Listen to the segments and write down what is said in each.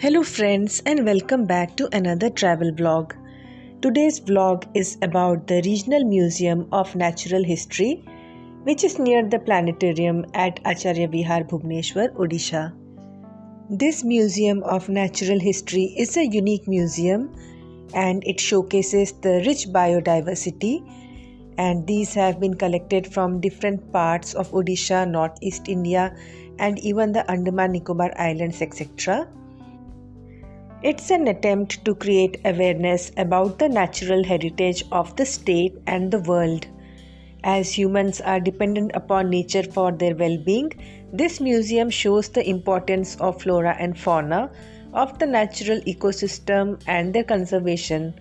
Hello friends and welcome back to another travel vlog. Today's vlog is about the Regional Museum of Natural History, which is near the planetarium at Acharya Vihar, Bhubaneswar, Odisha. This Museum of Natural History is a unique museum and it showcases the rich biodiversity, and these have been collected from different parts of Odisha, Northeast India and even the Andaman Nicobar Islands, etc. It's an attempt to create awareness about the natural heritage of the state and the world. As humans are dependent upon nature for their well-being, this museum shows the importance of flora and fauna of the natural ecosystem and their conservation.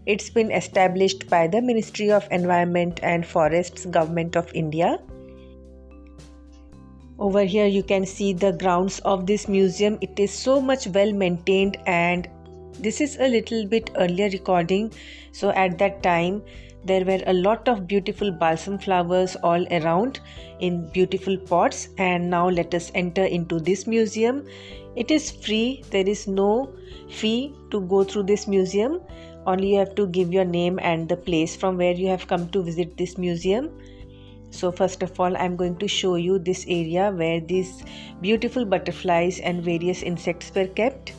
It's been established by the Ministry of Environment and Forests, Government of India. Over here you can see the grounds of this museum. It is so much well maintained, and this is a little bit earlier recording, so at that time there were a lot of beautiful balsam flowers all around in beautiful pots. And now let us enter into this museum. It is free, there is no fee to go through this museum. Only you have to give your name and the place from where you have come to visit this museum. So first of all, I'm going to show you this area where these beautiful butterflies and various insects were kept.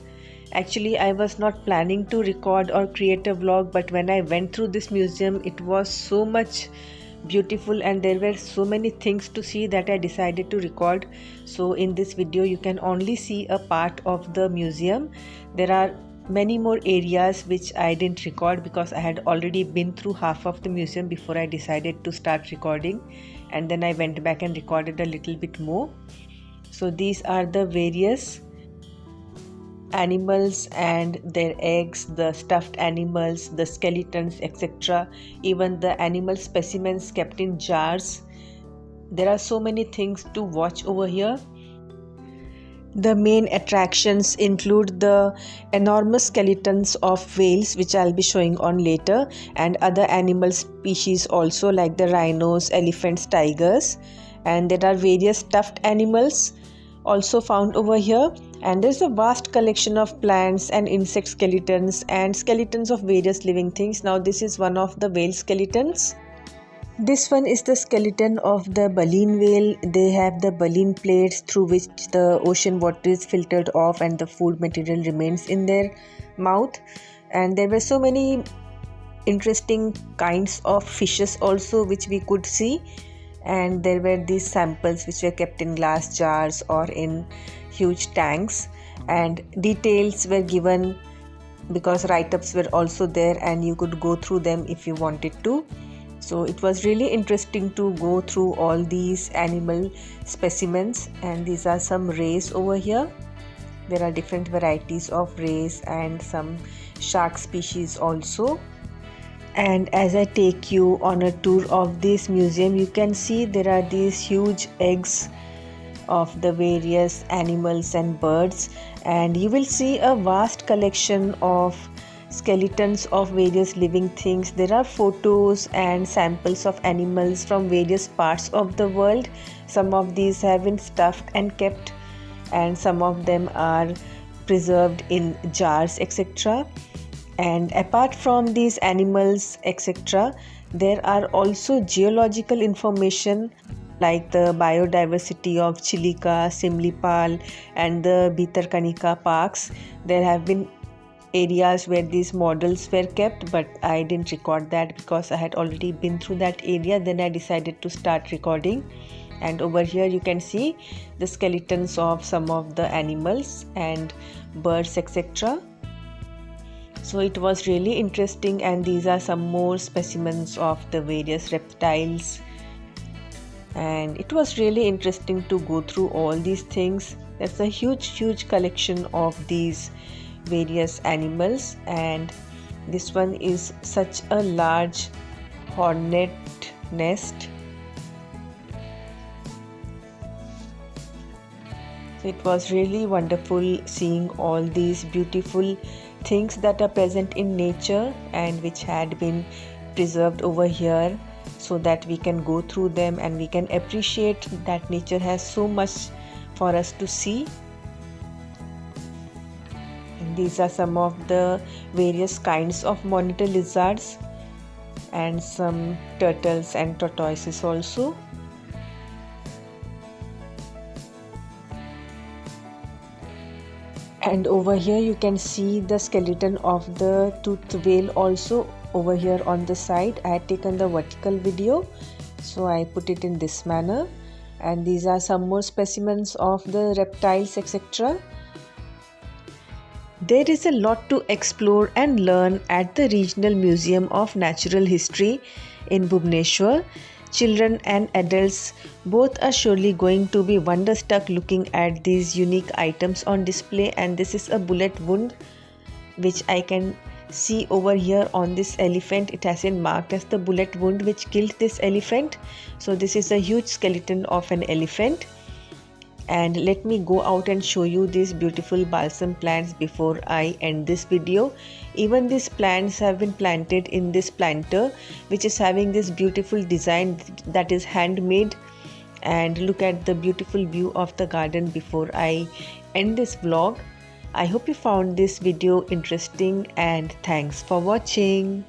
Actually, I was not planning to record or create a vlog, but when I went through this museum, it was so much beautiful and there were so many things to see that I decided to record. So in this video, you can only see a part of the museum. There are many more areas which I didn't record because I had already been through half of the museum before I decided to start recording, and then I went back and recorded a little bit more. So these are the various animals and their eggs, the stuffed animals, the skeletons, etc. Even the animal specimens kept in jars. There are so many things to watch over here. The main attractions include the enormous skeletons of whales, which I'll be showing on later, and other animal species also, like the rhinos, elephants, tigers. And there are various stuffed animals also found over here, and there's a vast collection of plants and insect skeletons and skeletons of various living things. Now this is one of the whale skeletons. This one is the skeleton of the baleen whale. They have the baleen plates through which the ocean water is filtered off and the food material remains in their mouth. And there were so many interesting kinds of fishes also which we could see. And there were these samples which were kept in glass jars or in huge tanks. And details were given because write-ups were also there and you could go through them if you wanted to. So it was really interesting to go through all these animal specimens, and these are some rays over here. There are different varieties of rays and some shark species also. And as I take you on a tour of this museum, you can see there are these huge eggs of the various animals and birds, and you will see a vast collection of skeletons of various living things. There are photos and samples of animals from various parts of the world. Some of these have been stuffed and kept, and some of them are preserved in jars, etc. And apart from these animals, etc., there are also geological information like the biodiversity of Chilika, Simlipal and the Bhitarkanika parks. There have been areas where these models were kept, but I didn't record that because I had already been through that area. Then I decided to start recording. And over here you can see the skeletons of some of the animals and birds, etc. So it was really interesting, and these are some more specimens of the various reptiles, and it was really interesting to go through all these things. There's a huge collection of these various animals, and this one is such a large hornet nest. So it was really wonderful seeing all these beautiful things that are present in nature and which had been preserved over here, so that we can go through them and we can appreciate that nature has so much for us to see. And these are some of the various kinds of monitor lizards and some turtles and tortoises also. And over here you can see the skeleton of the toothed whale also over here on the side. I had taken the vertical video, so I put it in this manner. And these are some more specimens of the reptiles, etc. There is a lot to explore and learn at the Regional Museum of Natural History in Bhubaneswar. Children and adults both are surely going to be wonderstruck looking at these unique items on display. And this is a bullet wound which I can see over here on this elephant. It has been marked as the bullet wound which killed this elephant. So this is a huge skeleton of an elephant. And let me go out and show you these beautiful balsam plants before I end this video. Even these plants have been planted in this planter which is having this beautiful design that is handmade. And look at the beautiful view of the garden before I end this vlog. I hope you found this video interesting and thanks for watching.